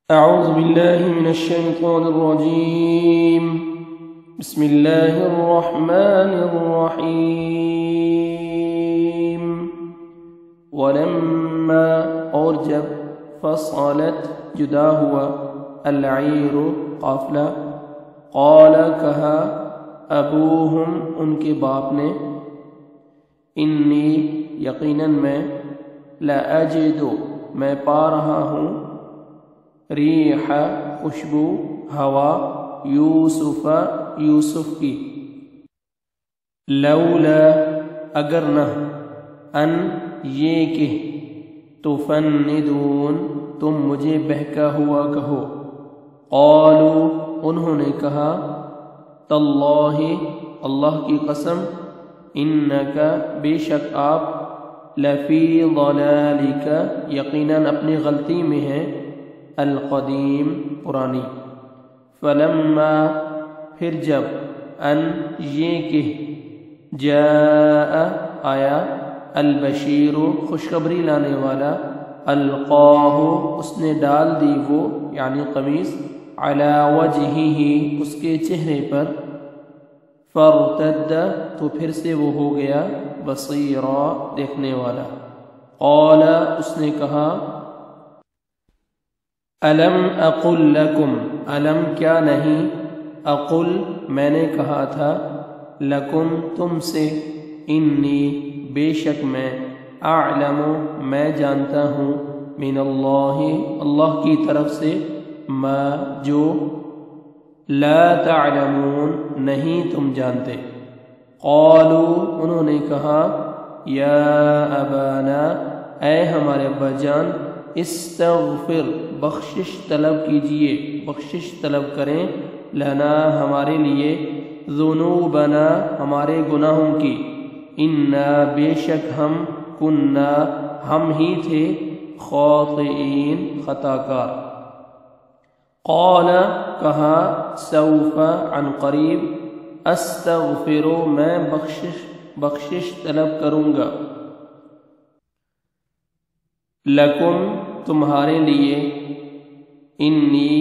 أعوذ بالله من الشيطان الرجيم. بسم الله الرحمن الرحيم. ولما اور جب فصلت جدا ہوا العیر قافلہ قال کہا ابوہم ان کے باپ نے انی یقیناً میں لاجد میں پا رہا ہوں ریح خوشبو ہوا یوسف کی لولا اگر نہ ان یہ کہ تفندون تم مجھے بہکا ہوا کہو قالوا انہوں نے کہا تاللہ اللہ کی قسم انکا بے شک آپ لفی ضلالک یقیناً اپنی غلطی میں ہیں القدیم پرانی فلما پھر جب ان یہ کہ جاء آیا البشیر خوشخبری لانے والا القاہ اس نے ڈال دی وہ یعنی قمیص علی وجہہ اس کے چہرے پر فارتد تو پھر سے وہ ہو گیا بصیرا دیکھنے والا قال اس نے کہا الم اقل لکم الم کیا نہیں اقل میں نے کہا تھا لکم تم سے انی بے شک میں اعلم میں جانتا ہوں من اللہ کی طرف سے ما جو لا تعلمون نہیں تم جانتے قالوا انہوں نے کہا یا ابانا اے ہمارے ابا جان استغفر بخشش طلب کیجئے بخشش طلب کریں لنا ہمارے لیے ذنوبنا ہمارے گناہوں کی انا بے شک ہم کننا ہم ہی تھے خاطئین خطا کار قال کہا سوف عن قریب استغفر میں بخشش طلب کروں گا لکم تمہارے لیے انی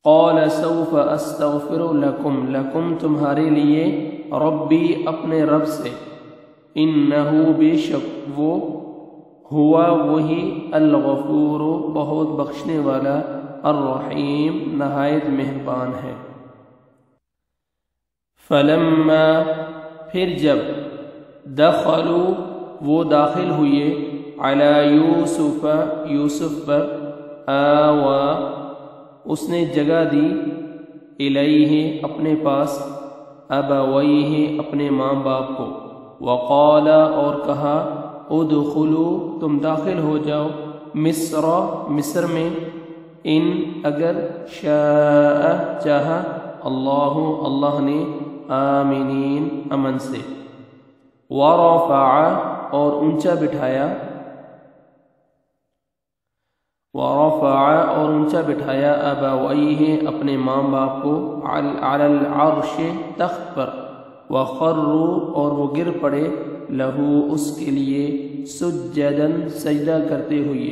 قال سوف استغفر لکم تمہارے لیے ربی اپنے رب سے انہو بے شک وہ ہوا وہی الغفور بہت بخشنے والا الرحیم نہایت مہربان ہے فلما پھر جب دخلوا وہ داخل ہوئے علی یوسف پر آوا اس نے جگہ دی الیہ اپنے پاس ابویہ اپنے ماں باپ کو وقال اور کہا ادخلوا تم داخل ہو جاؤ مصر میں ان اگر شاء چاہا اللہ نے آمینین امن سے ورفع اور اونچا بٹھایا ابویہ اپنے ماں باپ کو علی العرش تخت پر وخروا اور وہ گر پڑے لہو اس کے لیے سجدن سجدہ کرتے ہوئے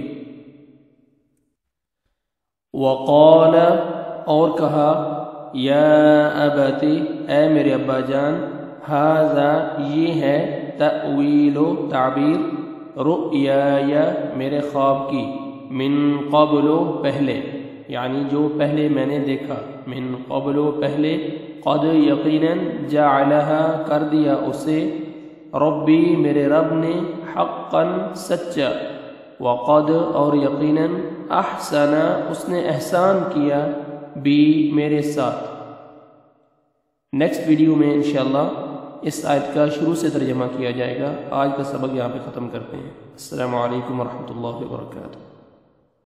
وقال اور کہا یا ابتی اے میرے ابا جان ھذا یہ ہے تأویل تعبیر رؤیای میرے خواب کی من قبل پہلے یعنی جو پہلے میں نے دیکھا من قبل پہلے قد یقیناً جعلہا کر دیا اسے ربی میرے رب نے حقا سچا وقد اور یقیناً احسن اس نے احسان کیا بی میرے ساتھ نیکسٹ ویڈیو میں انشاءاللہ اس آیت کا شروع سے ترجمہ کیا جائے گا آج کا سبق یہاں پہ ختم کرتے ہیں السلام علیکم ورحمۃ اللہ وبرکاتہ